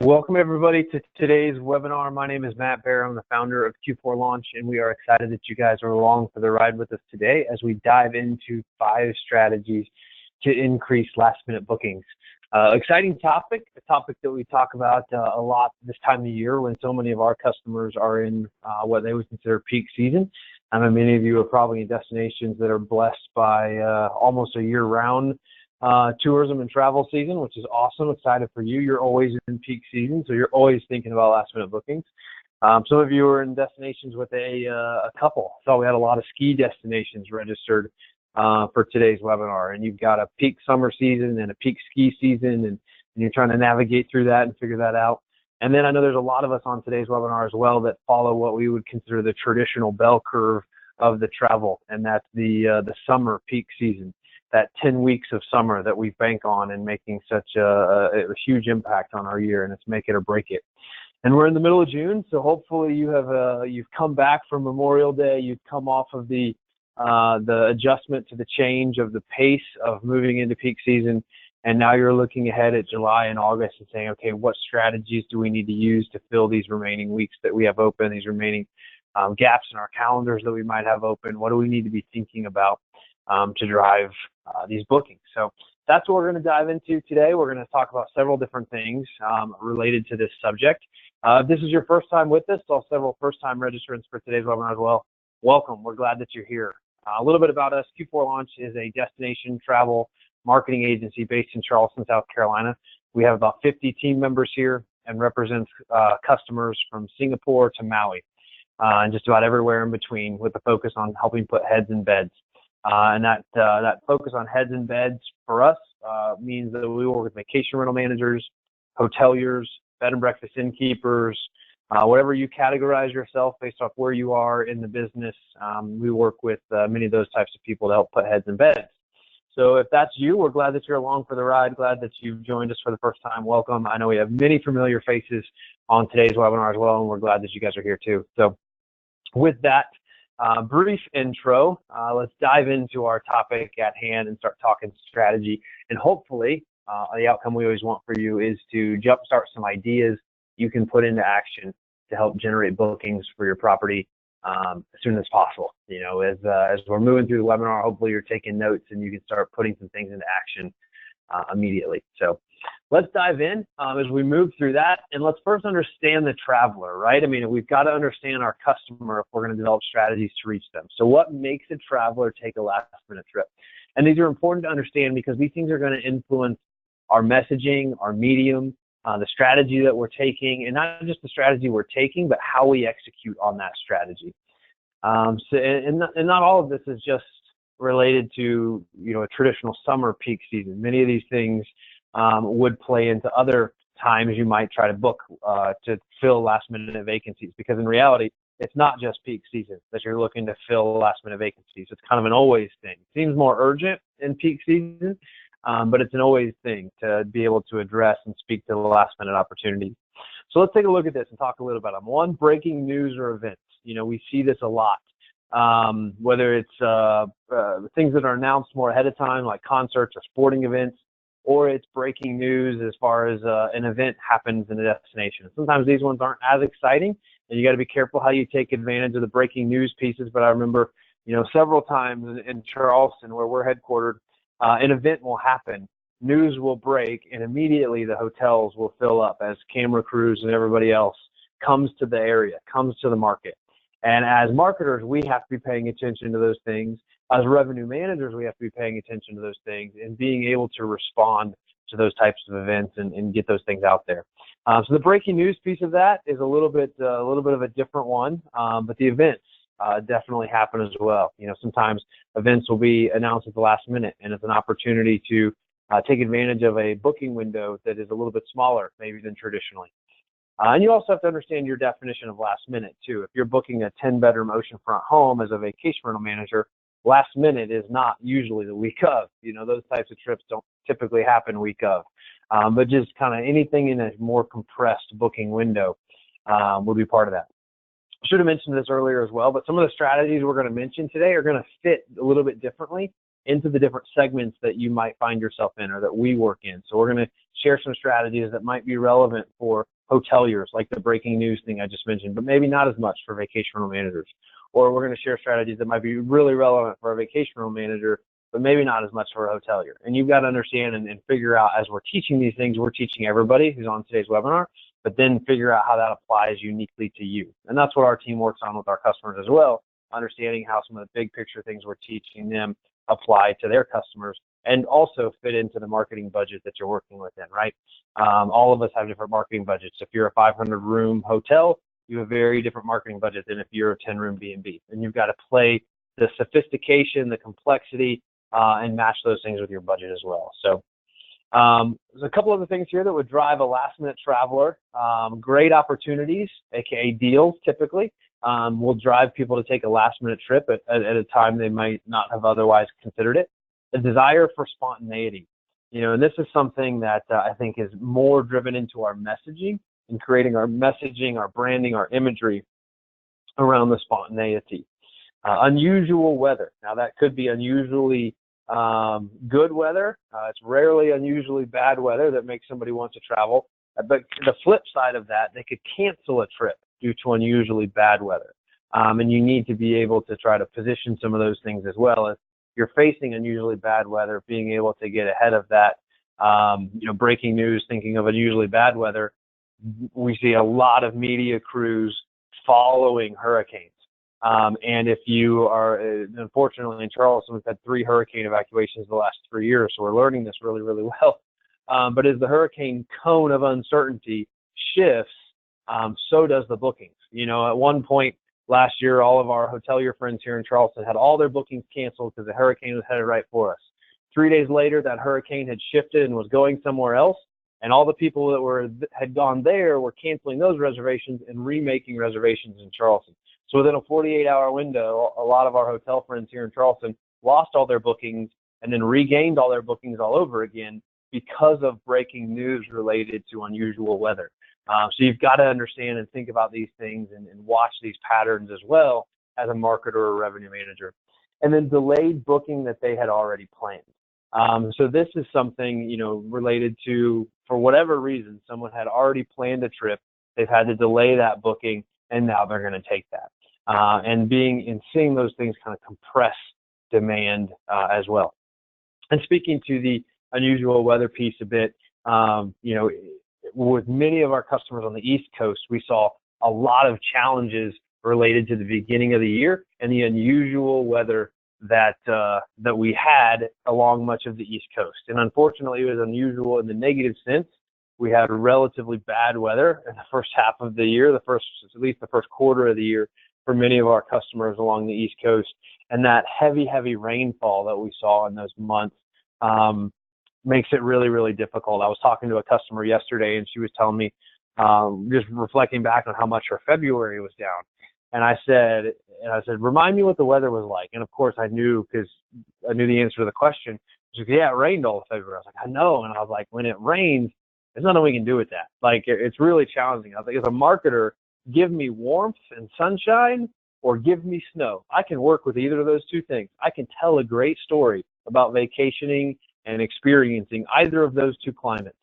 Welcome everybody to today's webinar. My name is Matt Bear. I'm the founder of Q4Launch, and we are excited that you guys are along for the ride with us today as we dive into 5 strategies to increase last-minute bookings. Exciting topic, a topic that we talk about a lot this time of year when so many of our customers are in what they would consider peak season. I mean, many of you are probably in destinations that are blessed by almost a year-round tourism and travel season, which is awesome. Excited for you. You're always in peak season, so you're always thinking about last-minute bookings. Some of you are in destinations with a couple. So we had a lot of ski destinations registered for today's webinar, and you've got a peak summer season and a peak ski season, and you're trying to navigate through that and figure that out. And then I know there's a lot of us on today's webinar as well that follow what we would consider the traditional bell curve of the travel, and that's the summer peak season. That 10 weeks of summer that we bank on and making such a huge impact on our year, and it's make it or break it. And we're in the middle of June, so hopefully you've come back from Memorial Day, you've come off of the adjustment to the change of the pace of moving into peak season, and now you're looking ahead at July and August and saying, okay, what strategies do we need to use to fill these remaining weeks that we have open, these remaining gaps in our calendars that we might have open? What do we need to be thinking about to drive these bookings? So that's what we're going to dive into today. We're going to talk about several different things related to this subject. If this is your first time with us, saw several first-time registrants for today's webinar as well. Welcome. We're glad that you're here. A little bit about us. Q4Launch is a destination travel marketing agency based in Charleston, South Carolina. We have about 50 team members here and represent customers from Singapore to Maui and just about everywhere in between, with a focus on helping put heads in beds. And that focus on heads and beds for us means that we work with vacation rental managers, hoteliers, bed and breakfast innkeepers, whatever you categorize yourself based off where you are in the business. We work with many of those types of people to help put heads in beds. So if that's you, we're glad that you're along for the ride, glad that you've joined us for the first time. Welcome. I know we have many familiar faces on today's webinar as well, and we're glad that you guys are here too. So with that, brief intro, let's dive into our topic at hand and start talking strategy. And hopefully, the outcome we always want for you is to jumpstart some ideas you can put into action to help generate bookings for your property as soon as possible. You know, as we're moving through the webinar, hopefully you're taking notes and you can start putting some things into action immediately. So let's dive in as we move through that, and let's first understand the traveler, right? I mean, we've got to understand our customer if we're going to develop strategies to reach them. So what makes a traveler take a last-minute trip? And these are important to understand because these things are going to influence our messaging, our medium, the strategy that we're taking, and not just the strategy we're taking, but how we execute on that strategy. And not all of this is just related to, you know, a traditional summer peak season. Many of these things would play into other times you might try to book to fill last-minute vacancies, because in reality, it's not just peak season that you're looking to fill last-minute vacancies. It's kind of an always thing. It seems more urgent in peak season, but it's an always thing to be able to address and speak to the last-minute opportunities. So let's take a look at this and talk a little about them. One, breaking news or events. You know, we see this a lot, whether it's things that are announced more ahead of time, like concerts or sporting events, or it's breaking news as far as an event happens in a destination. Sometimes these ones aren't as exciting, and you got to be careful how you take advantage of the breaking news pieces. But I remember, you know, several times in Charleston, where we're headquartered, an event will happen, news will break, and immediately the hotels will fill up as camera crews and everybody else comes to the area, comes to the market. And as marketers, we have to be paying attention to those things. As revenue managers, we have to be paying attention to those things and being able to respond to those types of events and get those things out there. So the breaking news piece of that is a little bit of a different one, but the events definitely happen as well. You know, sometimes events will be announced at the last minute, and it's an opportunity to take advantage of a booking window that is a little bit smaller maybe than traditionally. And you also have to understand your definition of last minute too. If you're booking a 10-bedroom oceanfront home as a vacation rental manager, last minute is not usually the week of. You know, those types of trips don't typically happen week of. But just kind of anything in a more compressed booking window would be part of that. I should have mentioned this earlier as well, but some of the strategies we're going to mention today are going to fit a little bit differently into the different segments that you might find yourself in or that we work in. So we're going to share some strategies that might be relevant for hoteliers, like the breaking news thing I just mentioned, but maybe not as much for vacation rental managers. Or we're going to share strategies that might be really relevant for a vacation rental manager, but maybe not as much for a hotelier. And you've got to understand and figure out, as we're teaching these things, we're teaching everybody who's on today's webinar, but then figure out how that applies uniquely to you. And that's what our team works on with our customers as well, understanding how some of the big picture things we're teaching them apply to their customers and also fit into the marketing budget that you're working within, right? All of us have different marketing budgets. If you're a 500-room hotel, you have a very different marketing budget than if you're a 10-room B&B. And you've got to play the sophistication, the complexity, and match those things with your budget as well. So there's a couple other things here that would drive a last-minute traveler. Great opportunities, aka deals, typically, will drive people to take a last-minute trip at a time they might not have otherwise considered it. The desire for spontaneity, and this is something that I think is more driven into our messaging and creating our messaging, our branding, our imagery around the spontaneity. Unusual weather. Now that could be unusually good weather. It's rarely unusually bad weather that makes somebody want to travel. But the flip side of that, they could cancel a trip due to unusually bad weather. And you need to be able to try to position some of those things as well. As you're facing unusually bad weather, being able to get ahead of that, breaking news, thinking of unusually bad weather, we see a lot of media crews following hurricanes. And if you are, unfortunately in Charleston, we've had 3 hurricane evacuations the last 3 years, so we're learning this really, really well. But as the hurricane cone of uncertainty shifts, so does the bookings. At one point last year, all of our hotelier friends here in Charleston had all their bookings canceled because the hurricane was headed right for us. 3 days later, that hurricane had shifted and was going somewhere else, and all the people that had gone there were canceling those reservations and remaking reservations in Charleston. So within a 48-hour window, a lot of our hotel friends here in Charleston lost all their bookings and then regained all their bookings all over again because of breaking news related to unusual weather. So you've got to understand and think about these things and watch these patterns as well as a marketer or revenue manager. And then delayed booking that they had already planned. So this is something, related to, for whatever reason, someone had already planned a trip, they've had to delay that booking, and now they're going to take that. And seeing those things kind of compress demand as well. And speaking to the unusual weather piece a bit, with many of our customers on the East Coast, we saw a lot of challenges related to the beginning of the year and the unusual weather that we had along much of the East Coast. And unfortunately, it was unusual in the negative sense. We had relatively bad weather in the first half of the year, at least the first quarter of the year for many of our customers along the East Coast. And that heavy rainfall that we saw in those months makes it really, really difficult. I was talking to a customer yesterday, and she was telling me, just reflecting back on how much her February was down. And I said, remind me what the weather was like. And of course I knew, because I knew the answer to the question. She was like, yeah, it rained all of February. I was like, I know. And I was like, when it rains, there's nothing we can do with that. Like, it's really challenging. I was like, as a marketer, give me warmth and sunshine or give me snow. I can work with either of those two things. I can tell a great story about vacationing and experiencing either of those two climates.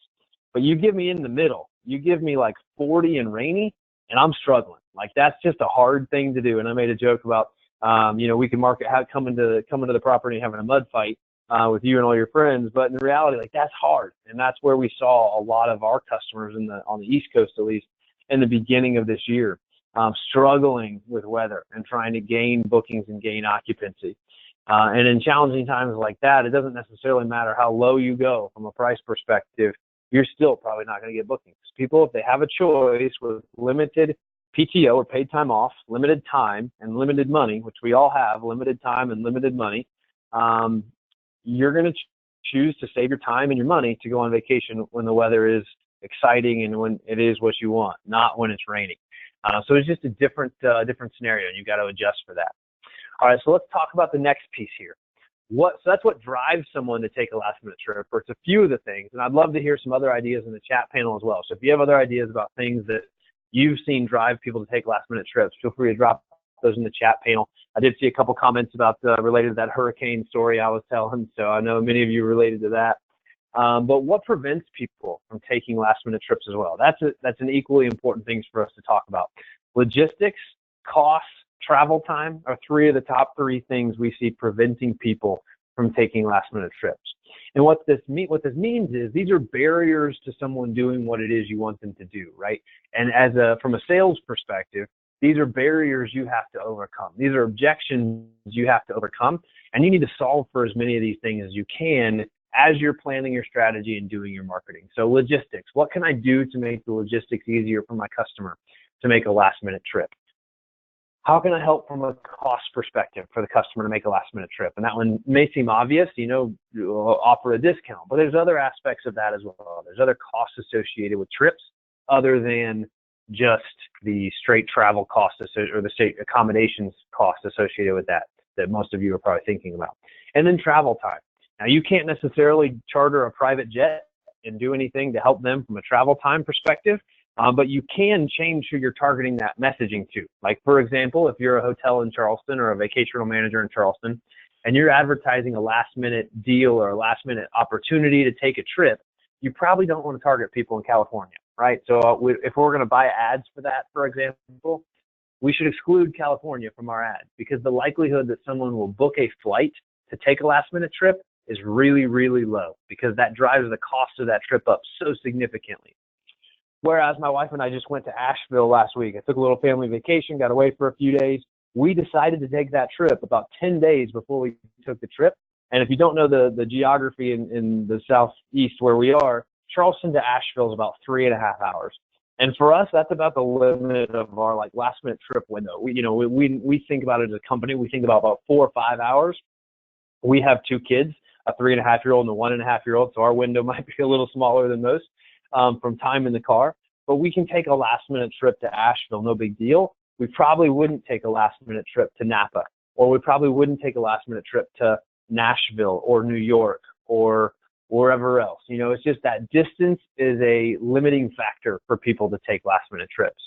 But you give me in the middle, you give me like 40 and rainy, and I'm struggling. Like, that's just a hard thing to do. And I made a joke about, we can market coming to the property and having a mud fight with you and all your friends. But in reality, like, that's hard. And that's where we saw a lot of our customers on the East Coast, at least in the beginning of this year, struggling with weather and trying to gain bookings and gain occupancy. And in challenging times like that, it doesn't necessarily matter how low you go from a price perspective, you're still probably not going to get bookings. People, if they have a choice with limited PTO or paid time off, limited time and limited money, which we all have, limited time and limited money, you're going to choose to save your time and your money to go on vacation when the weather is exciting and when it is what you want, not when it's raining. So it's just a different scenario, and you've got to adjust for that. All right, so let's talk about the next piece here. So that's what drives someone to take a last-minute trip, or it's a few of the things, and I'd love to hear some other ideas in the chat panel as well. So if you have other ideas about things that you've seen drive people to take last-minute trips, feel free to drop those in the chat panel. I did see a couple comments about related to that hurricane story I was telling, so I know many of you related to that. But what prevents people from taking last-minute trips as well? That's an equally important thing for us to talk about. Logistics, costs, travel time are three of the top three things we see preventing people from taking last-minute trips. And what this means is these are barriers to someone doing what it is you want them to do, right? And from a sales perspective, these are barriers you have to overcome. These are objections you have to overcome, and you need to solve for as many of these things as you can as you're planning your strategy and doing your marketing. So logistics, what can I do to make the logistics easier for my customer to make a last-minute trip? How can I help from a cost perspective for the customer to make a last-minute trip? And that one may seem obvious, offer a discount, but there's other aspects of that as well. There's other costs associated with trips other than just the straight travel costs or the state accommodations costs associated with that most of you are probably thinking about. And then travel time. Now, you can't necessarily charter a private jet and do anything to help them from a travel time perspective, but you can change who you're targeting that messaging to. Like, for example, if you're a hotel in Charleston or a vacation rental manager in Charleston, and you're advertising a last-minute deal or a last-minute opportunity to take a trip, you probably don't want to target people in California, right? So if we're going to buy ads for that, for example, we should exclude California from our ads, because the likelihood that someone will book a flight to take a last-minute trip is really, really low, because that drives the cost of that trip up so significantly. Whereas my wife and I just went to Asheville last week. I took a little family vacation, got away for a few days. We decided to take that trip about 10 days before we took the trip. And if you don't know the geography in the southeast where we are, Charleston to Asheville is about 3.5 hours. And for us, that's about the limit of our last-minute trip window. We think about it as a company. We think about 4 or 5 hours. We have 2 kids, a 3.5-year-old and a 1.5-year-old, so our window might be a little smaller than most from time in the car. But we can take a last-minute trip to Asheville, no big deal. We probably wouldn't take a last-minute trip to Napa, or we probably wouldn't take a last-minute trip to Nashville or New York or wherever else. It's just that distance is a limiting factor for people to take last-minute trips.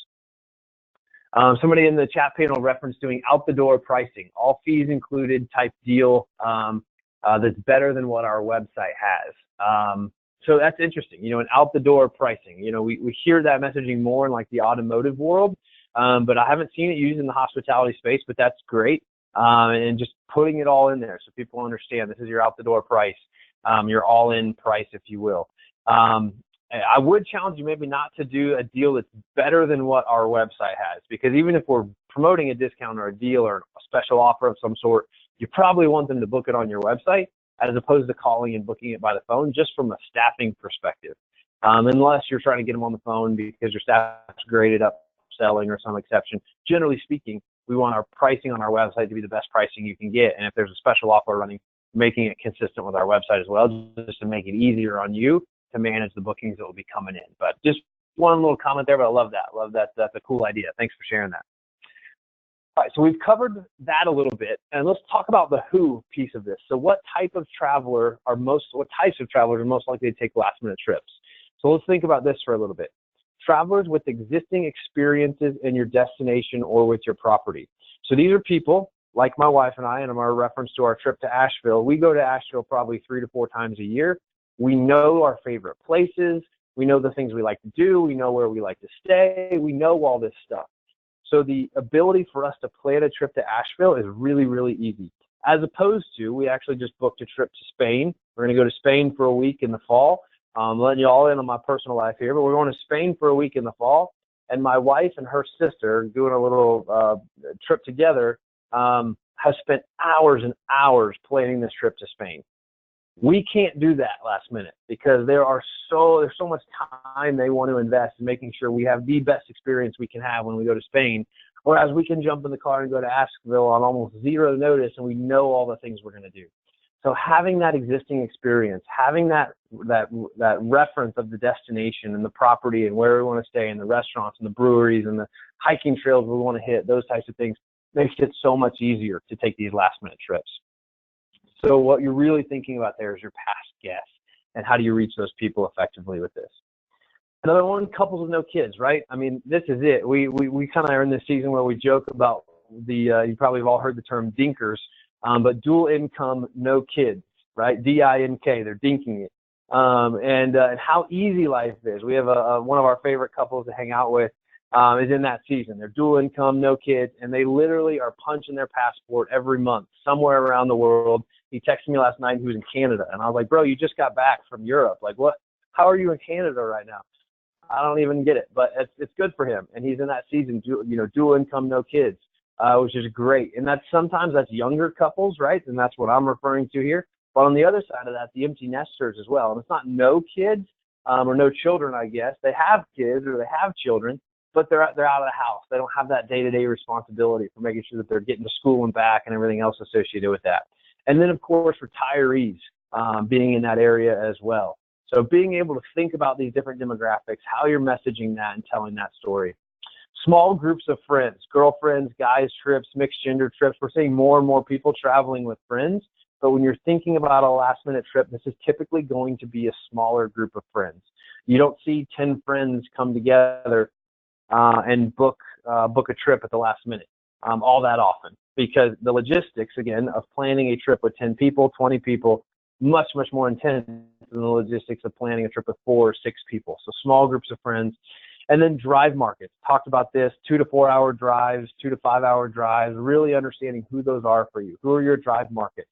Somebody in the chat panel referenced doing out-the-door pricing, all fees included type deal that's better than what our website has. So that's interesting, an out-the-door pricing. We hear that messaging more in the automotive world, but I haven't seen it used in the hospitality space, but that's great. And just putting it all in there so people understand this is your out-the-door price, your all-in price, if you will. I would challenge you maybe not to do a deal that's better than what our website has, because even if we're promoting a discount or a deal or a special offer of some sort, you probably want them to book it on your website as opposed to calling and booking it by the phone, just from a staffing perspective. Unless you're trying to get them on the phone because your staff's graded up selling or some exception. Generally speaking, we want our pricing on our website to be the best pricing you can get. And if there's a special offer running, making it consistent with our website as well, just to make it easier on you to manage the bookings that will be coming in. But just one little comment there, but I love that. That's a cool idea. Thanks for sharing that. All right, so we've covered that a little bit, and let's talk about the who piece of this. So what types of travelers are most likely to take last-minute trips? So let's think about this for a little bit. Travelers with existing experiences in your destination or with your property. So these are people like my wife and I, and our reference to our trip to Asheville. We go to Asheville probably 3 to 4 times a year. We know our favorite places. We know the things we like to do. We know where we like to stay. We know all this stuff. So the ability for us to plan a trip to Asheville is really, really easy. As opposed to, we actually just booked a trip to Spain. We're going to go to Spain for a week in the fall. I'm letting you all in on my personal life here, but we're going to Spain for a week in the fall. And my wife and her sister, doing a little trip together, have spent hours and hours planning this trip to Spain. We can't do that last minute because there's so much time they want to invest in making sure we have the best experience we can have when we go to Spain. Whereas we can jump in the car and go to Asheville on almost zero notice, and we know all the things we're going to do. So having that existing experience, having that reference of the destination and the property and where we want to stay and the restaurants and the breweries and the hiking trails we want to hit, those types of things, makes it so much easier to take these last minute trips. So what you're really thinking about there is your past guests and how do you reach those people effectively with this. Another one, couples with no kids, right? I mean, this is it. We kind of are in this season where we joke about you probably have all heard the term dinkers, but dual income, no kids, right? D-I-N-K, they're dinking it. and how easy life is. We have one of our favorite couples to hang out with is in that season. They're dual income, no kids, and they literally are punching their passport every month somewhere around the world. He texted me last night. He was in Canada, and I was like, bro, you just got back from Europe. Like, what? How are you in Canada right now? I don't even get it, but it's good for him. And he's in that season, dual income, no kids, which is great. And sometimes that's younger couples, right? And that's what I'm referring to here. But on the other side of that, the empty nesters as well. And it's not no kids or no children, I guess. They have kids or they have children, but they're out of the house. They don't have that day-to-day responsibility for making sure that they're getting to school and back and everything else associated with that. And then, of course, retirees being in that area as well. So being able to think about these different demographics, how you're messaging that and telling that story. Small groups of friends, girlfriends, guys trips, mixed gender trips. We're seeing more and more people traveling with friends. But when you're thinking about a last minute trip, this is typically going to be a smaller group of friends. You don't see 10 friends come together and book a trip at the last minute all that often, because the logistics, again, of planning a trip with 10 people, 20 people, much more intense than the logistics of planning a trip with 4 or 6 people. So small groups of friends. And then drive markets. Talked about this, 2 to 4 hour drives, 2 to 5 hour drives, really understanding who those are for you. Who are your drive markets?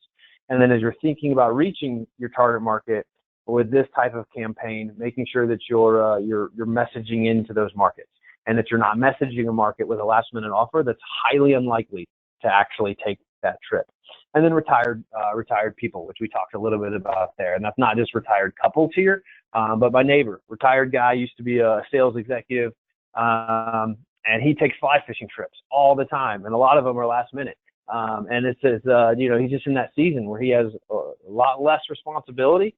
And then as you're thinking about reaching your target market with this type of campaign, making sure that you're messaging into those markets, and that you're not messaging a market with a last minute offer that's highly unlikely to actually take that trip. And then retired people, which we talked a little bit about there. And that's not just retired couples here, but my neighbor, retired guy, used to be a sales executive, and he takes fly fishing trips all the time, and a lot of them are last minute. And it says, he's just in that season where he has a lot less responsibility,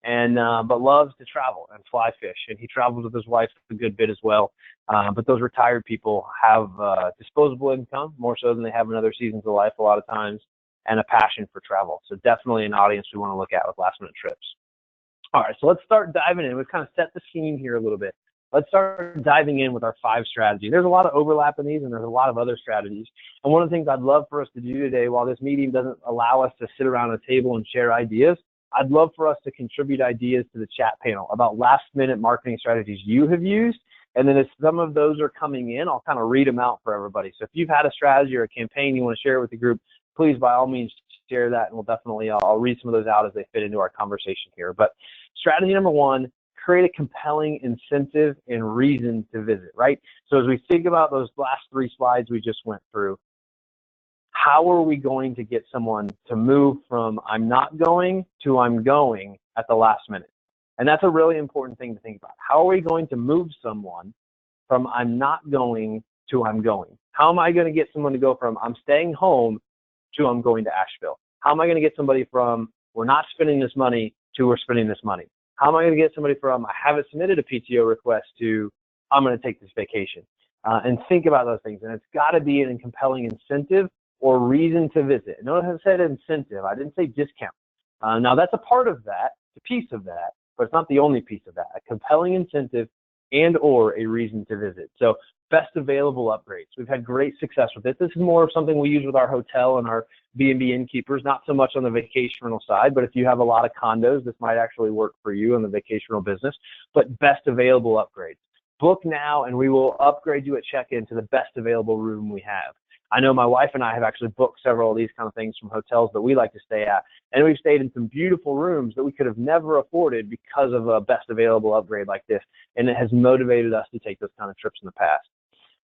and but loves to travel and fly fish. And he travels with his wife a good bit as well. But those retired people have disposable income more so than they have in other seasons of life a lot of times, and a passion for travel. So definitely an audience we want to look at with last minute trips. All right, so let's start diving in. We've kind of set the scene here a little bit. Let's start diving in with our 5 strategies. There's a lot of overlap in these, and there's a lot of other strategies. And one of the things I'd love for us to do today, while this meeting doesn't allow us to sit around a table and share ideas, I'd love for us to contribute ideas to the chat panel about last minute marketing strategies you have used. And then as some of those are coming in, I'll kind of read them out for everybody. So if you've had a strategy or a campaign you want to share with the group, please, by all means, share that, and we'll definitely, I'll read some of those out as they fit into our conversation here. But strategy number 1, create a compelling incentive and reason to visit, right? So as we think about those last 3 slides we just went through, how are we going to get someone to move from I'm not going to I'm going at the last minute? And that's a really important thing to think about. How are we going to move someone from I'm not going to I'm going? How am I going to get someone to go from I'm staying home to I'm going to Asheville? How am I going to get somebody from we're not spending this money to we're spending this money? How am I going to get somebody from I haven't submitted a PTO request to I'm going to take this vacation? And think about those things. And it's got to be a compelling incentive or reason to visit. Notice I said incentive. I didn't say discount. Now, that's a part of that, a piece of that, but it's not the only piece of that. A compelling incentive and or a reason to visit. So best available upgrades. We've had great success with it. This is more of something we use with our hotel and our B&B innkeepers, not so much on the vacation rental side, but if you have a lot of condos, this might actually work for you in the vacation rental business. But best available upgrades. Book now and we will upgrade you at check-in to the best available room we have. I know my wife and I have actually booked several of these kind of things from hotels that we like to stay at. And we've stayed in some beautiful rooms that we could have never afforded because of a best available upgrade like this. And it has motivated us to take those kind of trips in the past.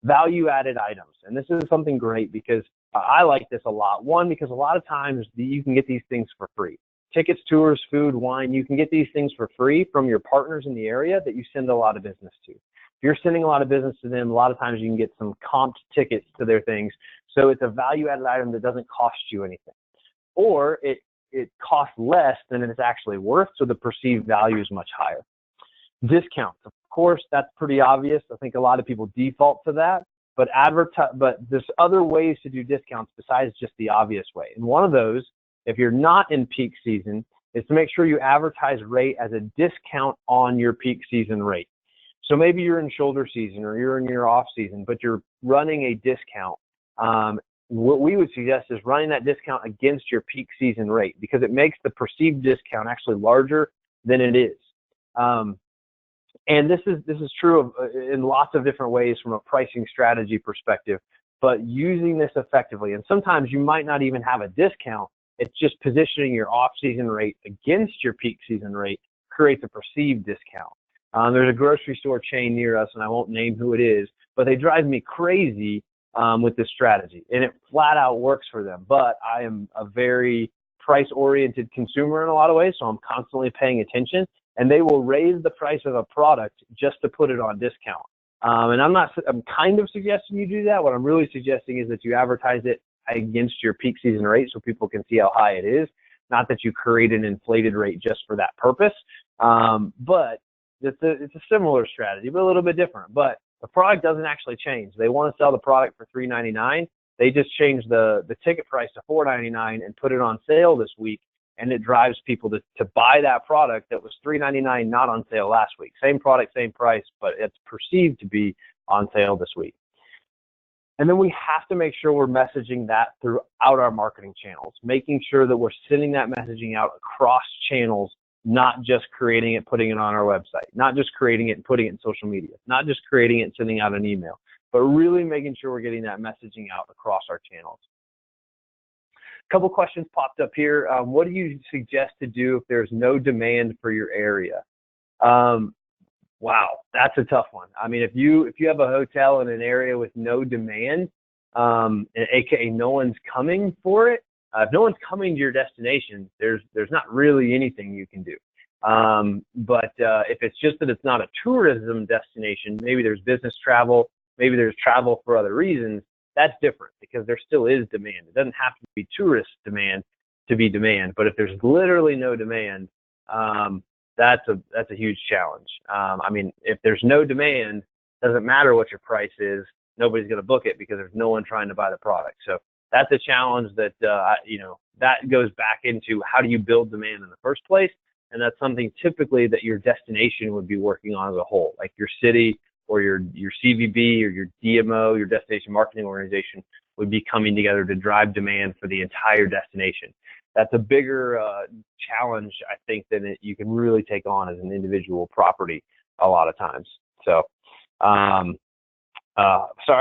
Value added items. And this is something great because I like this a lot. One, because a lot of times you can get these things for free. Tickets, tours, food, wine, you can get these things for free from your partners in the area that you send a lot of business to. If you're sending a lot of business to them, a lot of times you can get some comped tickets to their things. So it's a value-added item that doesn't cost you anything. Or it costs less than it's actually worth, so the perceived value is much higher. Discounts, of course, that's pretty obvious. I think a lot of people default to that. But there's other ways to do discounts besides just the obvious way. And one of those, if you're not in peak season, is to make sure you advertise rate as a discount on your peak season rate. So maybe you're in shoulder season or you're in your off season, but you're running a discount. What we would suggest is running that discount against your peak season rate because it makes the perceived discount actually larger than it is. And this is true in lots of different ways from a pricing strategy perspective, but using this effectively. And sometimes you might not even have a discount. It's just positioning your off-season rate against your peak season rate creates a perceived discount. There's a grocery store chain near us, and I won't name who it is, but they drive me crazy with this strategy, and it flat out works for them. But I am a very price-oriented consumer in a lot of ways, so I'm constantly paying attention, and they will raise the price of a product just to put it on discount. And I'm kind of suggesting you do that. What I'm really suggesting is that you advertise it against your peak season rate so people can see how high it is, not that you create an inflated rate just for that purpose. But it's a similar strategy, but a little bit different. But the product doesn't actually change. They want to sell the product for $3.99. They just change the ticket price to $4.99 and put it on sale this week, and it drives people to buy that product that was $3.99 not on sale last week. Same product, same price, but it's perceived to be on sale this week. And then we have to make sure we're messaging that throughout our marketing channels, making sure that we're sending that messaging out across channels, not just creating it, putting it on our website, not just creating it and putting it in social media, not just creating it and sending out an email, but really making sure we're getting that messaging out across our channels. A couple questions popped up here. What do you suggest to do if there's no demand for your area? Wow, that's a tough one. I mean, if you have a hotel in an area with no demand, aka no one's coming for it, if no one's coming to your destination, there's not really anything you can do. But if it's just that it's not a tourism destination, maybe there's business travel, maybe there's travel for other reasons, that's different because there still is demand. It doesn't have to be tourist demand to be demand, but if there's literally no demand, that's a huge challenge. I mean, if there's no demand, doesn't matter what your price is, nobody's going to book it because there's no one trying to buy the product. So that's a challenge that, that goes back into how do you build demand in the first place? And that's something typically that your destination would be working on as a whole, like your city or your CVB or your DMO, your destination marketing organization would be coming together to drive demand for the entire destination. That's a bigger challenge, I think, than you can really take on as an individual property a lot of times. So, sorry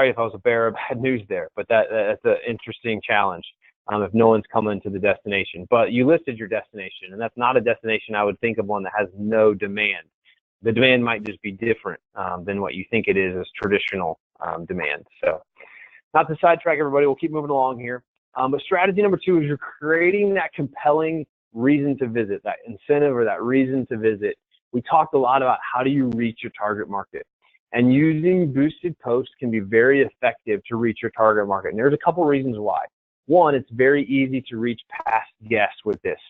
if I was a bearer of bad news there, but that's an interesting challenge if no one's coming to the destination. But you listed your destination, and that's not a destination I would think of one that has no demand. The demand might just be different than what you think it is as traditional demand. So not to sidetrack everybody, we'll keep moving along here. But strategy number 2 is you're creating that compelling reason to visit, that incentive or that reason to visit. We talked a lot about how do you reach your target market. And using boosted posts can be very effective to reach your target market. And there's a couple reasons why. One, it's very easy to reach past guests with this,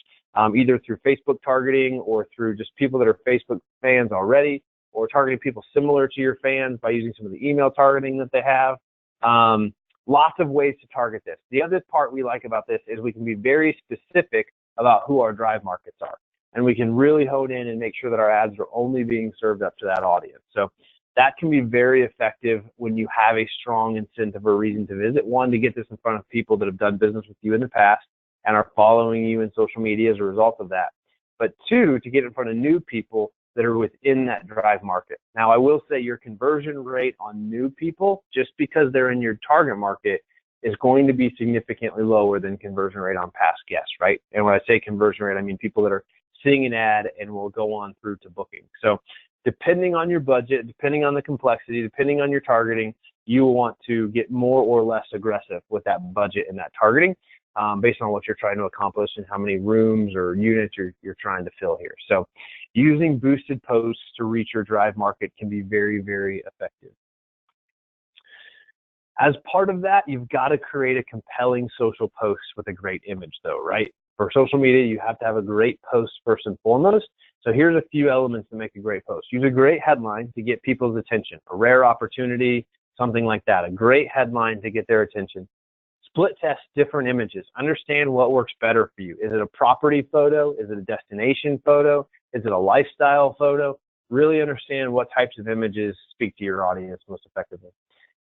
either through Facebook targeting or through just people that are Facebook fans already, or targeting people similar to your fans by using some of the email targeting that they have. Lots of ways to target this. The other part we like about this is we can be very specific about who our drive markets are. And we can really hone in and make sure that our ads are only being served up to that audience. So that can be very effective when you have a strong incentive or reason to visit. One, to get this in front of people that have done business with you in the past and are following you in social media as a result of that. But 2, to get in front of new people that are within that drive market. Now, I will say your conversion rate on new people, just because they're in your target market, is going to be significantly lower than conversion rate on past guests, right? And when I say conversion rate, I mean people that are seeing an ad and will go on through to booking. So depending on your budget, depending on the complexity, depending on your targeting, you will want to get more or less aggressive with that budget and that targeting based on what you're trying to accomplish and how many rooms or units you're trying to fill here. So using boosted posts to reach your drive market can be very, very effective. As part of that, you've got to create a compelling social post with a great image though, right? For social media, you have to have a great post first and foremost. So here's a few elements to make a great post. Use a great headline to get people's attention, a rare opportunity, something like that. A great headline to get their attention. Split test different images. Understand what works better for you. Is it a property photo? Is it a destination photo? Is it a lifestyle photo? Really understand what types of images speak to your audience most effectively.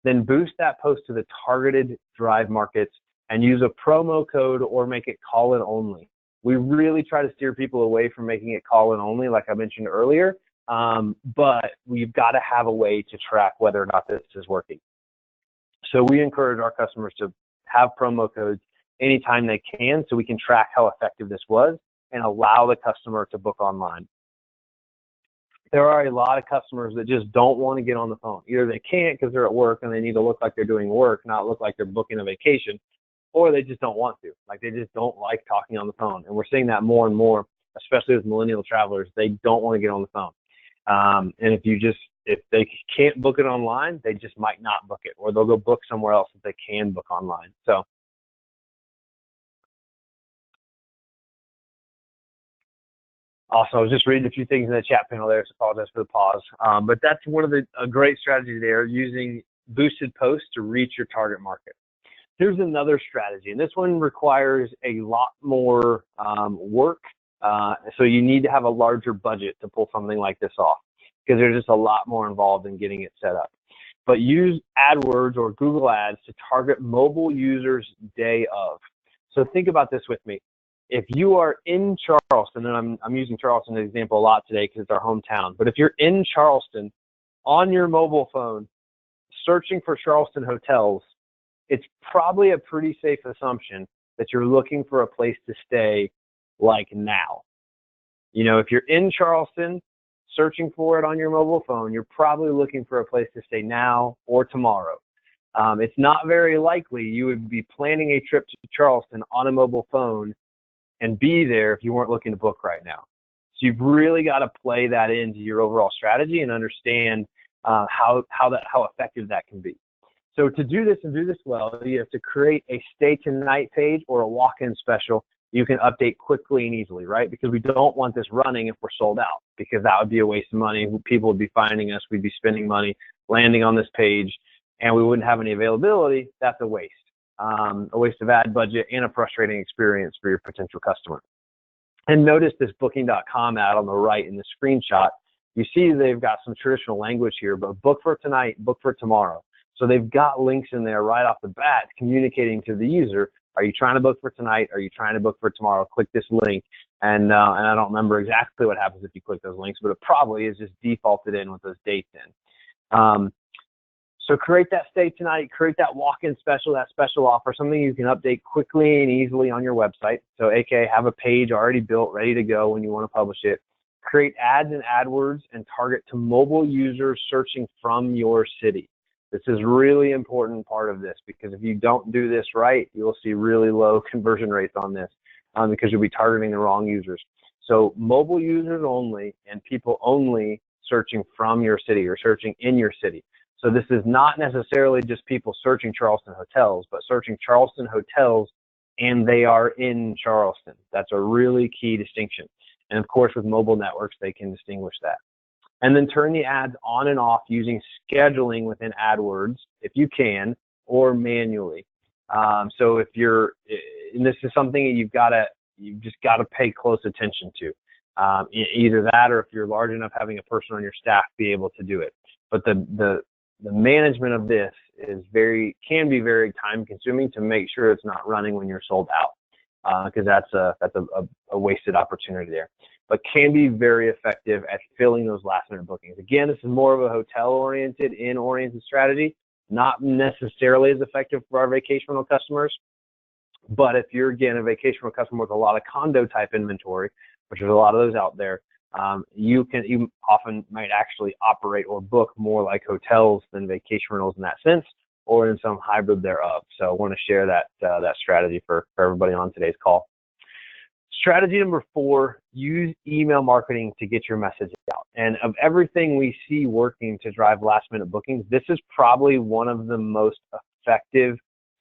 Then boost that post to the targeted drive markets and use a promo code or make it call-in only. We really try to steer people away from making it call-in only, like I mentioned earlier, but we've got to have a way to track whether or not this is working. So we encourage our customers to have promo codes anytime they can so we can track how effective this was and allow the customer to book online. There are a lot of customers that just don't want to get on the phone. Either they can't because they're at work and they need to look like they're doing work, not look like they're booking a vacation, or they just don't want to. Like, they just don't like talking on the phone. And we're seeing that more and more, especially with millennial travelers. They don't want to get on the phone. And if they can't book it online, they just might not book it, or they'll go book somewhere else if they can book online. So also, I was just reading a few things in the chat panel there, so apologize for the pause. But that's one of a great strategy there, using boosted posts to reach your target market. Here's another strategy, and this one requires a lot more work. So you need to have a larger budget to pull something like this off, because there's just a lot more involved in getting it set up. But use AdWords or Google Ads to target mobile users day of. So think about this with me. If you are in Charleston, and I'm using Charleston as an example a lot today because it's our hometown, but if you're in Charleston on your mobile phone searching for Charleston hotels, it's probably a pretty safe assumption that you're looking for a place to stay like now. You know, if you're in Charleston searching for it on your mobile phone, you're probably looking for a place to stay now or tomorrow. It's not very likely you would be planning a trip to Charleston on a mobile phone and be there if you weren't looking to book right now. So you've really got to play that into your overall strategy and understand how effective that can be. So to do this and do this well, you have to create a stay tonight page or a walk-in special you can update quickly and easily, right? Because we don't want this running if we're sold out, because that would be a waste of money. People would be finding us, we'd be spending money, landing on this page, and we wouldn't have any availability. That's a waste of ad budget and a frustrating experience for your potential customer. And notice this booking.com ad on the right in the screenshot. You see they've got some traditional language here, but book for tonight, book for tomorrow. So they've got links in there right off the bat communicating to the user, are you trying to book for tonight? Are you trying to book for tomorrow? Click this link. And I don't remember exactly what happens if you click those links, but it probably is just defaulted in with those dates in. So create that stay tonight, create that walk-in special, that special offer, something you can update quickly and easily on your website. So AKA have a page already built, ready to go when you want to publish it. Create ads in AdWords and target to mobile users searching from your city. This is really important part of this, because if you don't do this right, you'll see really low conversion rates on this because you'll be targeting the wrong users. So mobile users only and people only searching from your city or searching in your city. So this is not necessarily just people searching Charleston hotels, but searching Charleston hotels and they are in Charleston. That's a really key distinction. And of course, with mobile networks, they can distinguish that. And then turn the ads on and off using scheduling within AdWords, if you can, or manually. So if you're, and this is something that you've just got to pay close attention to. Either that, or if you're large enough, having a person on your staff be able to do it. But the management of this can be very time consuming to make sure it's not running when you're sold out, because that's a wasted opportunity there. But can be very effective at filling those last minute bookings. Again, this is more of a hotel oriented, inn-oriented strategy, not necessarily as effective for our vacation rental customers. But if you're, again, a vacation rental customer with a lot of condo type inventory, which there's a lot of those out there, you often might actually operate or book more like hotels than vacation rentals in that sense, or in some hybrid thereof. So I want to share that strategy for everybody on today's call. Strategy number 4, use email marketing to get your message out. And of everything we see working to drive last minute bookings, this is probably one of the most effective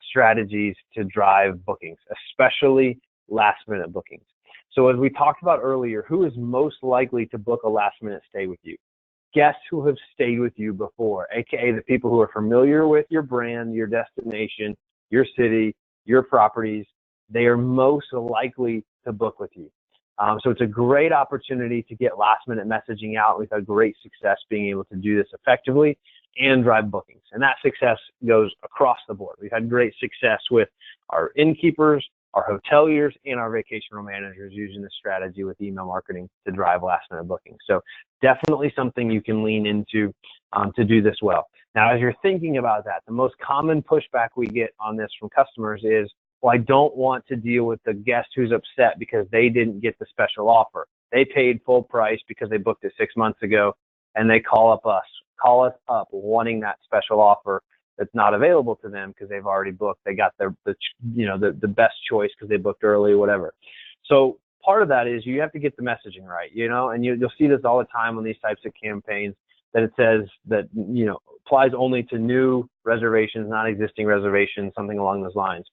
strategies to drive bookings, especially last minute bookings. So as we talked about earlier, who is most likely to book a last minute stay with you? Guests who have stayed with you before, aka the people who are familiar with your brand, your destination, your city, your properties. They are most likely to book with you. So it's a great opportunity to get last minute messaging out. We've had great success being able to do this effectively and drive bookings. And that success goes across the board. We've had great success with our innkeepers, our hoteliers and our vacation rental managers using this strategy with email marketing to drive last minute bookings. So definitely something you can lean into to do this well. Now, as you're thinking about that, the most common pushback we get on this from customers is, well, I don't want to deal with the guest who's upset because they didn't get the special offer. They paid full price because they booked it 6 months ago, and they call us up wanting that special offer that's not available to them because they've already booked. They got the best choice because they booked early, whatever. So part of that is you have to get the messaging right, and you'll see this all the time on these types of campaigns, that it says that, applies only to new reservations, not existing reservations, something along those lines.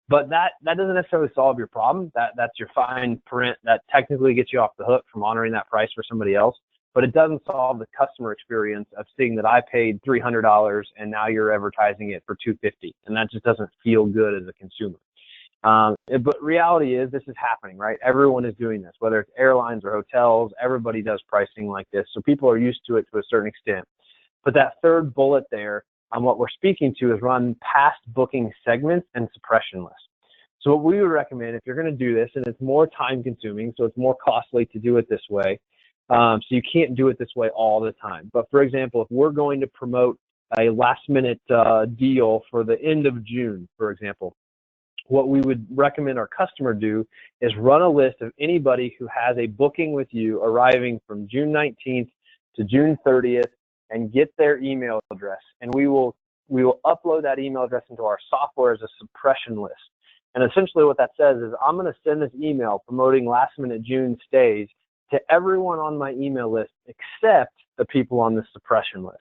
But that doesn't necessarily solve your problem. That's your fine print that technically gets you off the hook from honoring that price for somebody else. But it doesn't solve the customer experience of seeing that I paid $300 and now you're advertising it for $250, and that just doesn't feel good as a consumer. But reality is this is happening, right? Everyone is doing this, whether it's airlines or hotels. Everybody does pricing like this, so people are used to it to a certain extent. But that third bullet there, what we're speaking to is run past booking segments and suppression lists. So what we would recommend, if you're going to do this, and it's more time consuming, so it's more costly to do it this way, so you can't do it this way all the time. But for example, if we're going to promote a last minute deal for the end of June, for example, what we would recommend our customer do is run a list of anybody who has a booking with you arriving from June 19th to June 30th and get their email address. And we will upload that email address into our software as a suppression list. And essentially what that says is I'm going to send this email promoting last minute June stays to everyone on my email list except the people on the suppression list.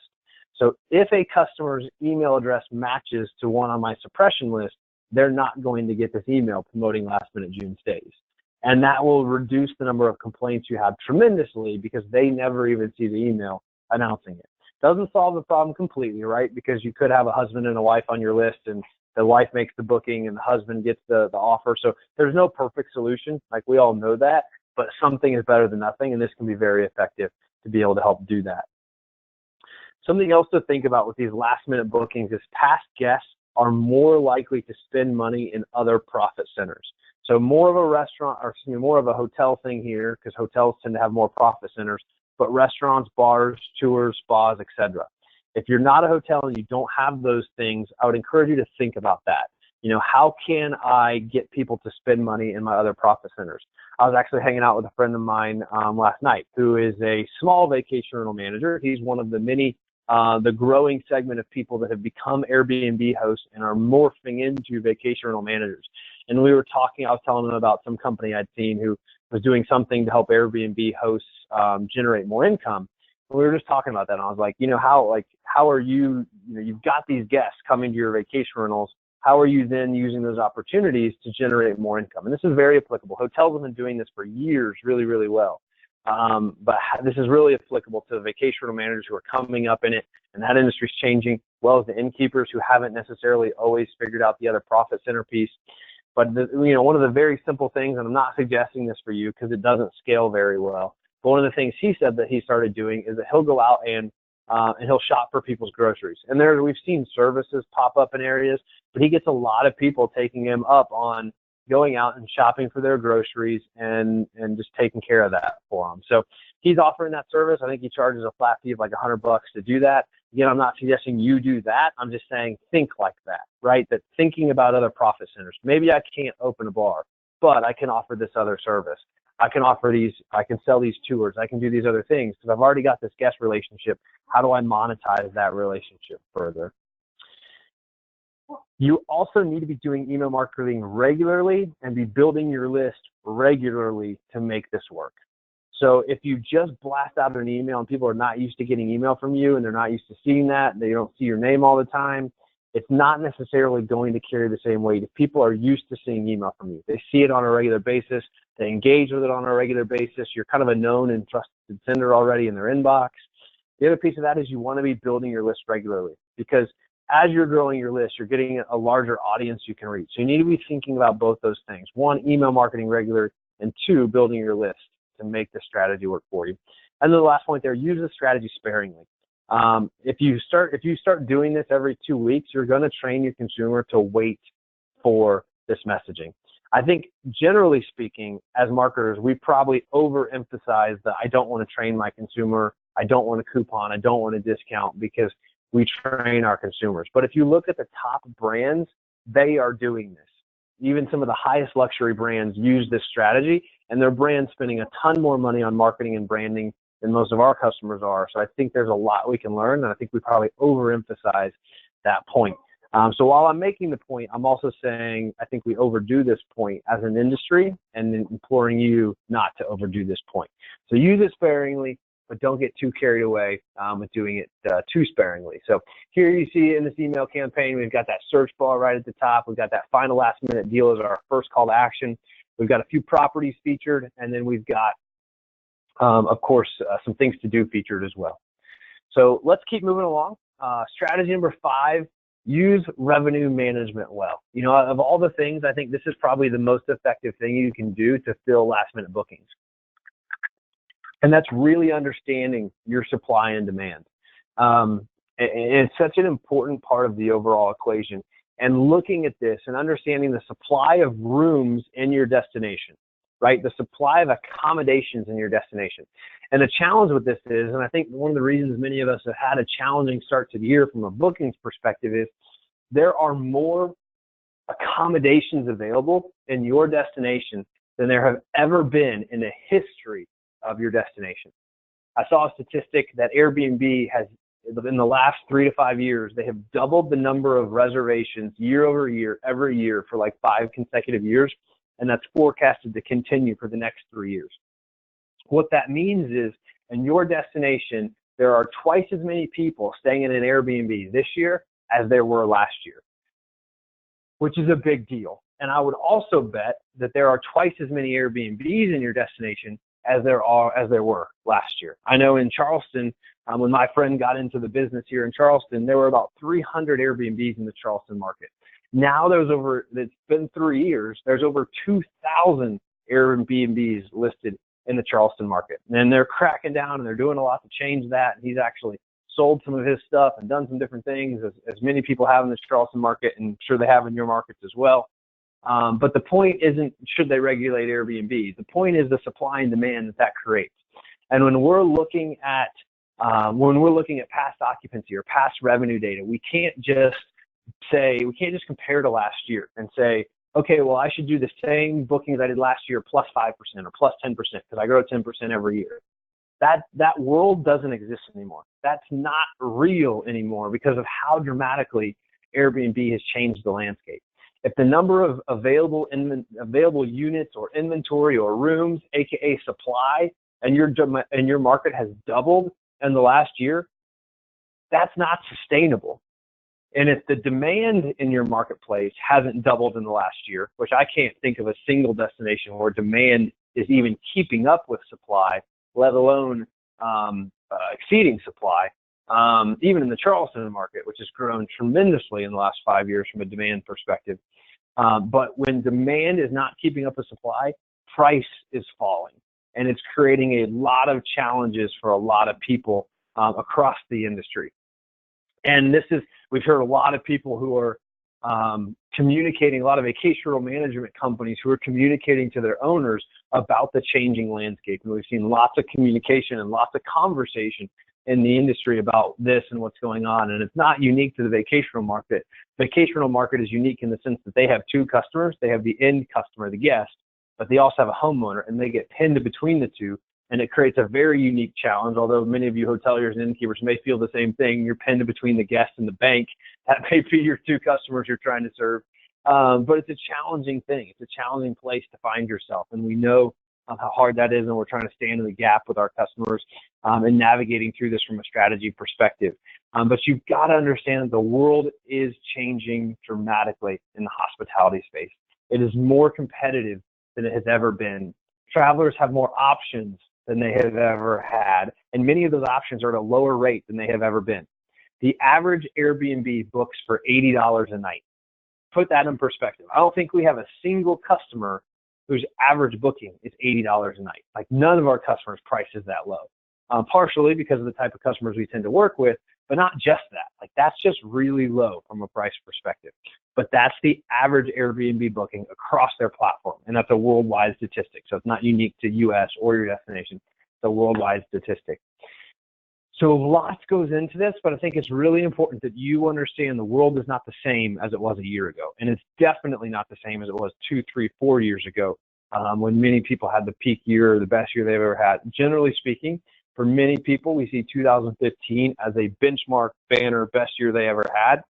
So if a customer's email address matches to one on my suppression list, they're not going to get this email promoting last minute June stays. And that will reduce the number of complaints you have tremendously because they never even see the email announcing it. Doesn't solve the problem completely, right? Because you could have a husband and a wife on your list and the wife makes the booking and the husband gets the offer. So there's no perfect solution. Like, we all know that, but something is better than nothing, and this can be very effective to be able to help do that. Something else to think about with these last minute bookings is past guests are more likely to spend money in other profit centers. So more of a restaurant, or excuse me, more of a hotel thing here, because hotels tend to have more profit centers, but restaurants, bars, tours, spas, etc. If you're not a hotel and you don't have those things, I would encourage you to think about that. How can I get people to spend money in my other profit centers? I was actually hanging out with a friend of mine last night who is a small vacation rental manager. He's one of the many, the growing segment of people that have become Airbnb hosts and are morphing into vacation rental managers. And we were talking, I was telling him about some company I'd seen who was doing something to help Airbnb hosts generate more income. And we were just talking about that. And I was like, how are you, you've got these guests coming to your vacation rentals. How are you then using those opportunities to generate more income? And this is very applicable. Hotels have been doing this for years really, really well. But this is really applicable to the vacation rental managers who are coming up in it, and that industry is changing, as well as the innkeepers who haven't necessarily always figured out the other profit center piece. But one of the very simple things, and I'm not suggesting this for you because it doesn't scale very well, but one of the things he said that he started doing is that he'll go out and he'll shop for people's groceries. And we've seen services pop up in areas, but he gets a lot of people taking him up on going out and shopping for their groceries and just taking care of that for them. So he's offering that service. I think he charges a flat fee of like $100 to do that. Again, I'm not suggesting you do that. I'm just saying think like that, right? That thinking about other profit centers. Maybe I can't open a bar, but I can offer this other service. I can offer these, I can sell these tours, I can do these other things because I've already got this guest relationship. How do I monetize that relationship further? You also need to be doing email marketing regularly and be building your list regularly to make this work. So if you just blast out an email and people are not used to getting email from you and they're not used to seeing that, they don't see your name all the time, it's not necessarily going to carry the same weight if people are used to seeing email from you. They see it on a regular basis. They engage with it on a regular basis. You're kind of a known and trusted sender already in their inbox. The other piece of that is you want to be building your list regularly because as you're growing your list, you're getting a larger audience you can reach. So you need to be thinking about both those things. One, email marketing regular, and two, building your list to make this strategy work for you. And then the last point there, use the strategy sparingly. If you start doing this every 2 weeks, you're going to train your consumer to wait for this messaging. I think generally speaking, as marketers, we probably overemphasize the I don't want to train my consumer, I don't want a coupon, I don't want a discount, because we train our consumers. But if you look at the top brands, they are doing this. Even some of the highest luxury brands use this strategy, and their brands spending a ton more money on marketing and branding than most of our customers are. So I think there's a lot we can learn, and I think we probably overemphasize that point. So while I'm making the point, I'm also saying I think we overdo this point as an industry, and imploring you not to overdo this point. So use it sparingly, but don't get too carried away with doing it too sparingly. So here you see in this email campaign, we've got that search bar right at the top. We've got that final last minute deal as our first call to action. We've got a few properties featured, and then we've got, of course, some things to do featured as well. So let's keep moving along. Strategy number 5, use revenue management well. You know, of all the things, I think this is probably the most effective thing you can do to fill last minute bookings. And that's really understanding your supply and demand. It's such an important part of the overall equation. And looking at this and understanding the supply of rooms in your destination, right? The supply of accommodations in your destination. And the challenge with this is, and I think one of the reasons many of us have had a challenging start to the year from a bookings perspective, is there are more accommodations available in your destination than there have ever been in the history of your destination. I saw a statistic that Airbnb has, in the last 3 to 5 years, they have doubled the number of reservations year over year, every year for like 5 consecutive years. And that's forecasted to continue for the next 3 years. What that means is, in your destination, there are twice as many people staying in an Airbnb this year as there were last year, which is a big deal. And I would also bet that there are twice as many Airbnbs in your destination as there were last year. I know in Charleston, when my friend got into the business here in Charleston, there were about 300 Airbnbs in the Charleston market. Now it's been 3 years, there's over 2,000 Airbnbs listed in the Charleston market. And they're cracking down and they're doing a lot to change that. And he's actually sold some of his stuff and done some different things, as many people have in the Charleston market, and I'm sure they have in your markets as well. But the point isn't should they regulate Airbnbs. The point is the supply and demand that creates. And when we're looking at past occupancy or past revenue data, we can't just compare to last year and say, okay, well, I should do the same bookings I did last year plus 5% or plus 10% because I grow 10% every year. That world doesn't exist anymore. That's not real anymore because of how dramatically Airbnb has changed the landscape. If the number of available units or inventory or rooms, aka supply, and your market has doubled in the last year, that's not sustainable. And if the demand in your marketplace hasn't doubled in the last year, which I can't think of a single destination where demand is even keeping up with supply, let alone exceeding supply, even in the Charleston market, which has grown tremendously in the last 5 years from a demand perspective. But when demand is not keeping up with supply, price is falling. And it's creating a lot of challenges for a lot of people across the industry. And we've heard a lot of people who are communicating, a lot of vacation management companies who are communicating to their owners about the changing landscape. And we've seen lots of communication and lots of conversation in the industry about this and what's going on. And it's not unique to the vacational market. Vacational market is unique in the sense that they have 2 customers. They have the end customer, the guest, but they also have a homeowner, and they get pinned between the two. And it creates a very unique challenge, although many of you hoteliers and innkeepers may feel the same thing. You're pinned between the guest and the bank. That may be your 2 customers you're trying to serve. But it's a challenging thing. It's a challenging place to find yourself. And we know how hard that is, and we're trying to stand in the gap with our customers and navigating through this from a strategy perspective. But you've got to understand that the world is changing dramatically in the hospitality space. It is more competitive than it has ever been. Travelers have more options than they have ever had, and many of those options are at a lower rate than they have ever been. The average Airbnb books for $80 a night. Put that in perspective. I don't think we have a single customer whose average booking is $80 a night. Like, none of our customers' price is that low. partially because of the type of customers we tend to work with, but not just that. Like, that's just really low from a price perspective. But that's the average Airbnb booking across their platform, and that's a worldwide statistic. So it's not unique to US or your destination. It's a worldwide statistic. So lots goes into this, but I think it's really important that you understand the world is not the same as it was a year ago. And it's definitely not the same as it was 2, 3, 4 years ago, when many people had the peak year, the best year they've ever had. Generally speaking, for many people, we see 2015 as a benchmark banner best year they ever had.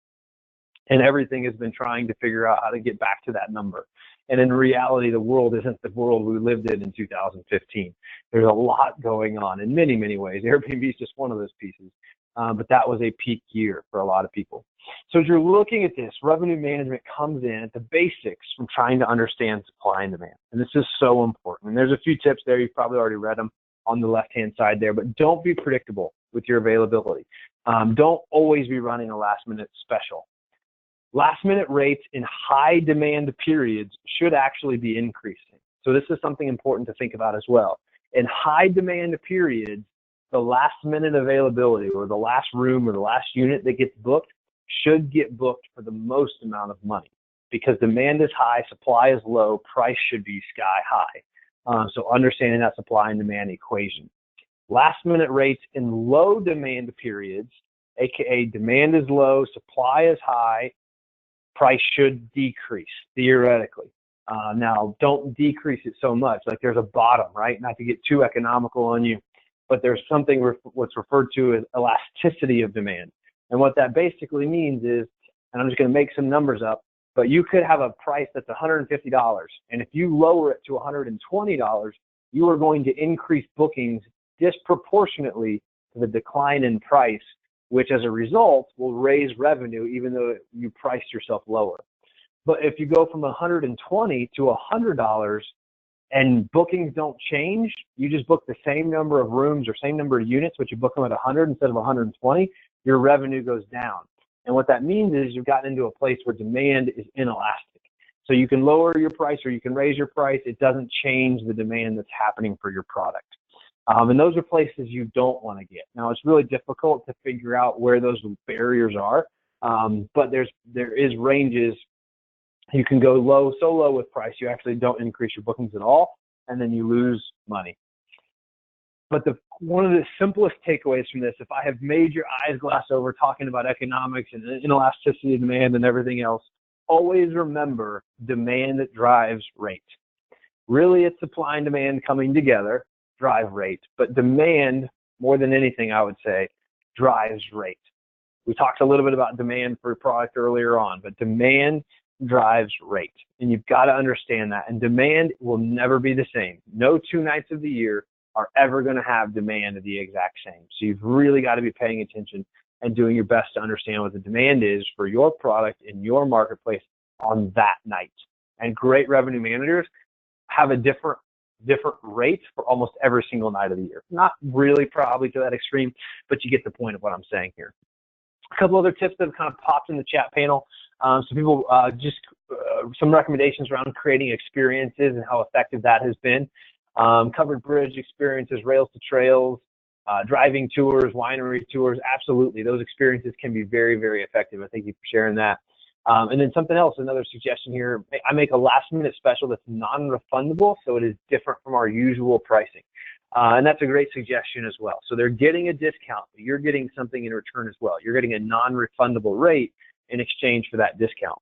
And everything has been trying to figure out how to get back to that number. And in reality, the world isn't the world we lived in 2015. There's a lot going on in many, many ways. Airbnb is just one of those pieces. But that was a peak year for a lot of people. So as you're looking at this, revenue management comes in at the basics from trying to understand supply and demand. And this is so important. And there's a few tips there. You've probably already read them on the left-hand side there. But don't be predictable with your availability. Don't always be running a last-minute special. Last-minute rates in high-demand periods should actually be increasing. So this is something important to think about as well. In high-demand periods, the last-minute availability, or the last room or the last unit that gets booked, should get booked for the most amount of money. Because demand is high, supply is low, price should be sky high. So understanding that supply and demand equation. Last-minute rates in low-demand periods, aka demand is low, supply is high, price should decrease, theoretically. Now, don't decrease it so much. Like, there's a bottom, right? Not to get too economical on you, but there's something what's referred to as elasticity of demand. And what that basically means is, and I'm just going to make some numbers up, but you could have a price that's $150, and if you lower it to $120, you are going to increase bookings disproportionately to the decline in price, which as a result will raise revenue even though you priced yourself lower. But if you go from $120 to $100 and bookings don't change, you just book the same number of rooms or same number of units, but you book them at 100 instead of 120, your revenue goes down. And what that means is you've gotten into a place where demand is inelastic. So you can lower your price or you can raise your price. It doesn't change the demand that's happening for your product. And those are places you don't want to get. Now, it's really difficult to figure out where those barriers are, but there is ranges. You can go low, so low with price, you actually don't increase your bookings at all, and then you lose money. But one of the simplest takeaways from this, if I have made your eyes glass over talking about economics and inelasticity of demand and everything else, always remember demand that drives rate. Really, it's supply and demand coming together drive rate, but demand, more than anything, I would say, drives rate. We talked a little bit about demand for a product earlier on, but demand drives rate, and you've got to understand that. And demand will never be the same. No 2 nights of the year are ever going to have demand the exact same. So you've really got to be paying attention and doing your best to understand what the demand is for your product in your marketplace on that night. And great revenue managers have a different rates for almost every single night of the year. Not really probably to that extreme, but you get the point of what I'm saying here. A couple other tips that have kind of popped in the chat panel. So people, some recommendations around creating experiences and how effective that has been. Covered bridge experiences, rails to trails, driving tours, winery tours. Absolutely. Those experiences can be very, very effective. I thank you for sharing that. And then something else, another suggestion here, I make a last-minute special that's non-refundable, so it is different from our usual pricing. And that's a great suggestion as well. So they're getting a discount, but you're getting something in return as well. You're getting a non-refundable rate in exchange for that discount.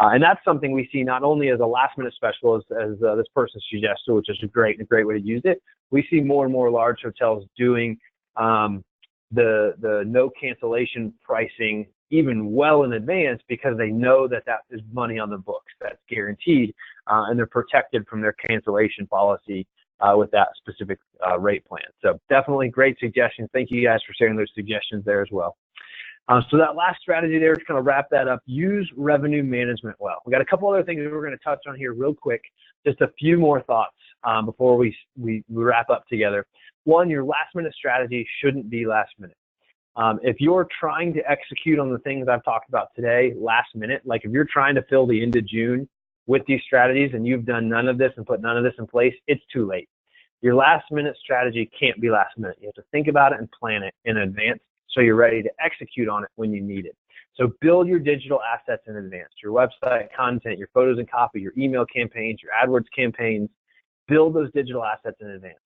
And that's something we see not only as a last-minute special, as this person suggested, which is a great way to use it. We see more and more large hotels doing the no cancellation pricing even well in advance, because they know that that is money on the books, that's guaranteed, and they're protected from their cancellation policy with that specific rate plan. So definitely great suggestions. Thank you guys for sharing those suggestions there as well. So that last strategy there, to kind of wrap that up, use revenue management well. We got a couple other things that we're going to touch on here real quick, just a few more thoughts before we wrap up together. One, your last minute strategy shouldn't be last minute. If you're trying to execute on the things I've talked about today last minute, like if you're trying to fill the end of June with these strategies and you've done none of this and put none of this in place, it's too late. Your last minute strategy can't be last minute. You have to think about it and plan it in advance so you're ready to execute on it when you need it. So build your digital assets in advance, your website content, your photos and copy, your email campaigns, your AdWords campaigns. Build those digital assets in advance.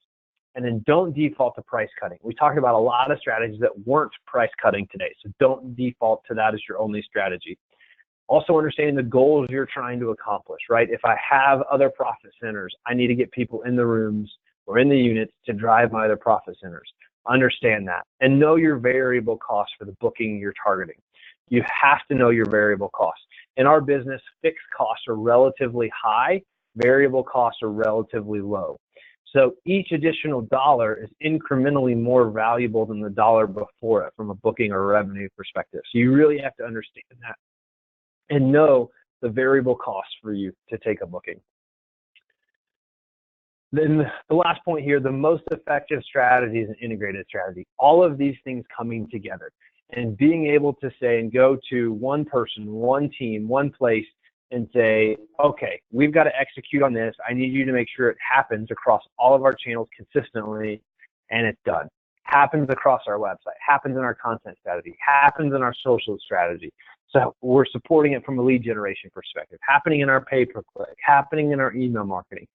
And then don't default to price cutting. We talked about a lot of strategies that weren't price cutting today, so don't default to that as your only strategy. Also understanding the goals you're trying to accomplish, right? If I have other profit centers, I need to get people in the rooms or in the units to drive my other profit centers. Understand that and know your variable costs for the booking you're targeting. You have to know your variable costs. In our business, fixed costs are relatively high, variable costs are relatively low. So each additional dollar is incrementally more valuable than the dollar before it from a booking or revenue perspective. So you really have to understand that and know the variable costs for you to take a booking. Then the last point here, the most effective strategy is an integrated strategy. All of these things coming together and being able to say and go to one person, one team, one place and say, okay, we've got to execute on this. I need you to make sure it happens across all of our channels consistently, and it's done. Happens across our website, happens in our content strategy, happens in our social strategy. So we're supporting it from a lead generation perspective, happening in our pay-per-click, happening in our email marketing.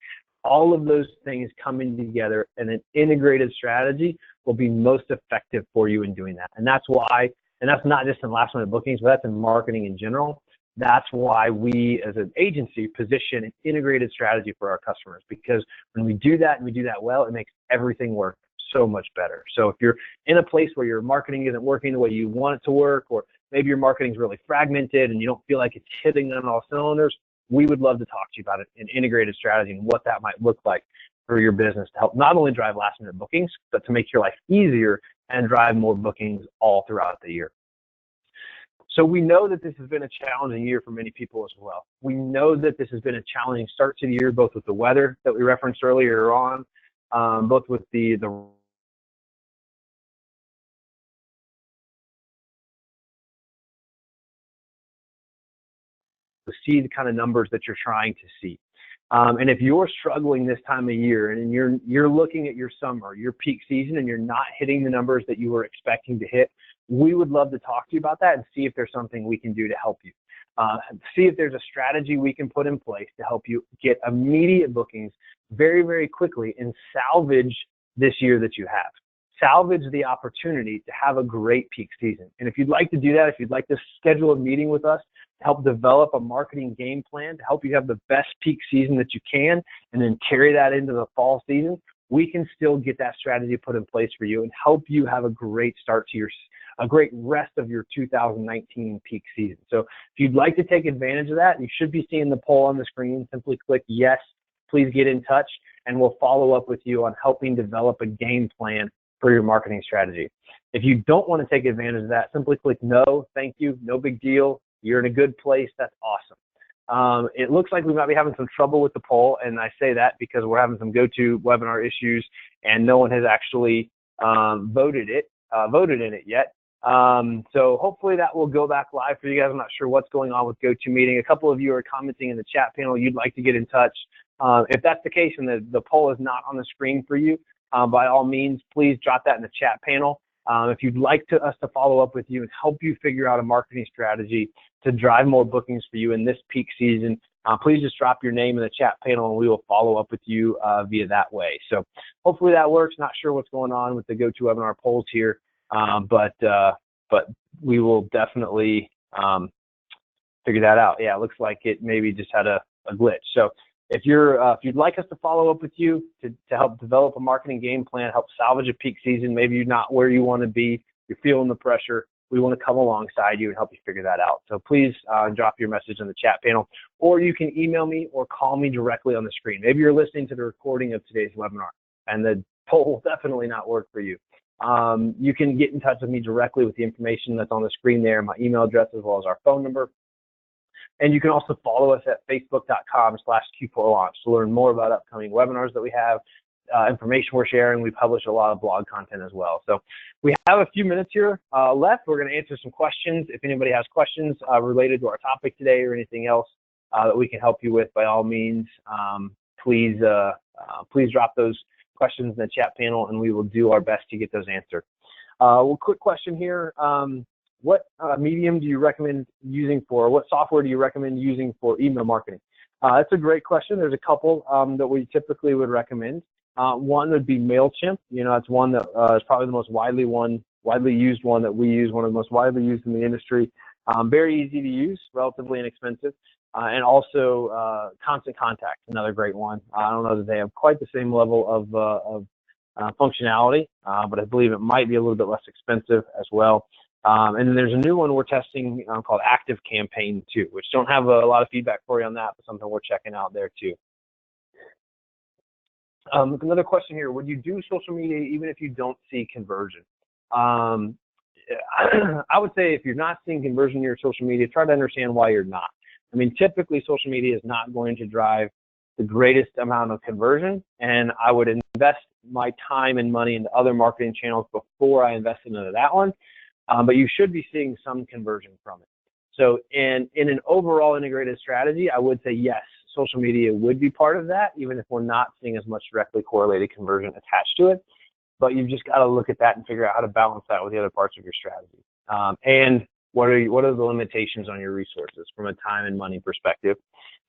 All of those things coming together and an integrated strategy will be most effective for you in doing that. And that's why, and that's not just in last minute bookings, but that's in marketing in general. That's why we as an agency position an integrated strategy for our customers, because when we do that and we do that well, it makes everything work so much better. So if you're in a place where your marketing isn't working the way you want it to work, or maybe your marketing is really fragmented and you don't feel like it's hitting on all cylinders, we would love to talk to you about an integrated strategy and what that might look like for your business to help not only drive last minute bookings, but to make your life easier and drive more bookings all throughout the year. So we know that this has been a challenging year for many people as well. We know that this has been a challenging start to the year, both with the weather that we referenced earlier on, both with the see the kind of numbers that you're trying to see. And if you're struggling this time of year and you're looking at your summer, your peak season, and you're not hitting the numbers that you were expecting to hit, we would love to talk to you about that and see if there's something we can do to help you. See if there's a strategy we can put in place to help you get immediate bookings very, very quickly and salvage this year that you have. Salvage the opportunity to have a great peak season. And if you'd like to do that, if you'd like to schedule a meeting with us to help develop a marketing game plan to help you have the best peak season that you can and then carry that into the fall season, we can still get that strategy put in place for you and help you have a great start to a great rest of your 2019 peak season. So if you'd like to take advantage of that, you should be seeing the poll on the screen. Simply click yes, please get in touch, and we'll follow up with you on helping develop a game plan for your marketing strategy. If you don't want to take advantage of that, simply click no, thank you, no big deal. You're in a good place. That's awesome. It looks like we might be having some trouble with the poll, and I say that because we're having some GoToWebinar issues, and no one has actually voted in it yet. So hopefully that will go back live for you guys. I'm not sure what's going on with GoToMeeting. A couple of you are commenting in the chat panel you'd like to get in touch. If that's the case and the poll is not on the screen for you, by all means, please drop that in the chat panel. If you'd like us to follow up with you and help you figure out a marketing strategy to drive more bookings for you in this peak season, please just drop your name in the chat panel and we will follow up with you via that way. So hopefully that works. Not sure what's going on with the GoToWebinar polls here, but we will definitely figure that out. Yeah, it looks like it maybe just had a glitch. So if you'd like us to follow up with you to help develop a marketing game plan, help salvage a peak season, maybe you're not where you want to be, you're feeling the pressure, we want to come alongside you and help you figure that out. So please drop your message in the chat panel, or you can email me or call me directly on the screen. Maybe you're listening to the recording of today's webinar and the poll will definitely not work for you. You can get in touch with me directly with the information that's on the screen there, my email address as well as our phone number. And you can also follow us at facebook.com/Q4Launch to learn more about upcoming webinars that we have, information we're sharing. We publish a lot of blog content as well. So we have a few minutes here left. We're going to answer some questions. If anybody has questions related to our topic today or anything else that we can help you with, by all means, please drop those questions in the chat panel, and we will do our best to get those answered. Well, quick question here. What medium do you recommend using for, what software do you recommend using for email marketing? That's a great question. There's a couple that we typically would recommend. One would be MailChimp. That's one that is probably the most widely used one that we use, one of the most widely used in the industry. Very easy to use, relatively inexpensive. And also Constant Contact, another great one. I don't know that they have quite the same level of functionality, but I believe it might be a little bit less expensive as well. And then there's a new one we're testing called Active Campaign 2, which don't have a lot of feedback for you on that, but something we're checking out there too. Another question here, would you do social media even if you don't see conversion? I would say if you're not seeing conversion in your social media, try to understand why you're not. I mean, typically social media is not going to drive the greatest amount of conversion, and I would invest my time and money into other marketing channels before I invest into that one. But you should be seeing some conversion from it. So in an overall integrated strategy, I would say yes, social media would be part of that, even if we're not seeing as much directly correlated conversion attached to it. But you've just got to look at that and figure out how to balance that with the other parts of your strategy. And what are the limitations on your resources from a time and money perspective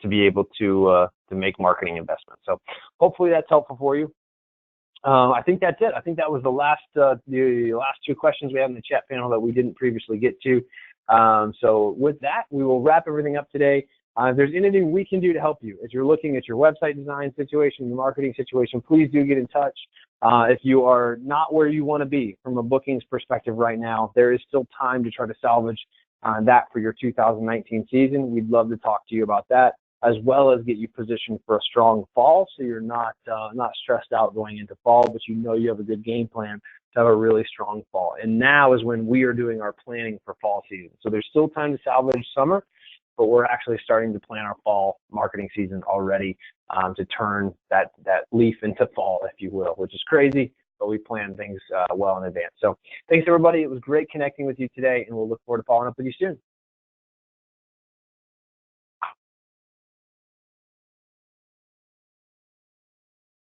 to be able to make marketing investments. So hopefully that's helpful for you. I think that's it. I think that was the last two questions we had in the chat panel that we didn't previously get to. So with that, we will wrap everything up today. If there's anything we can do to help you, as you're looking at your website design situation, your marketing situation, please do get in touch. If you are not where you want to be from a bookings perspective right now, there is still time to try to salvage that for your 2019 season. We'd love to talk to you about that, as well as get you positioned for a strong fall, so you're not stressed out going into fall, but you have a good game plan to have a really strong fall. And now is when we are doing our planning for fall season. So there's still time to salvage summer, but we're actually starting to plan our fall marketing season already to turn that leaf into fall, if you will, which is crazy, but we plan things well in advance. So thanks, everybody. It was great connecting with you today, and we'll look forward to following up with you soon.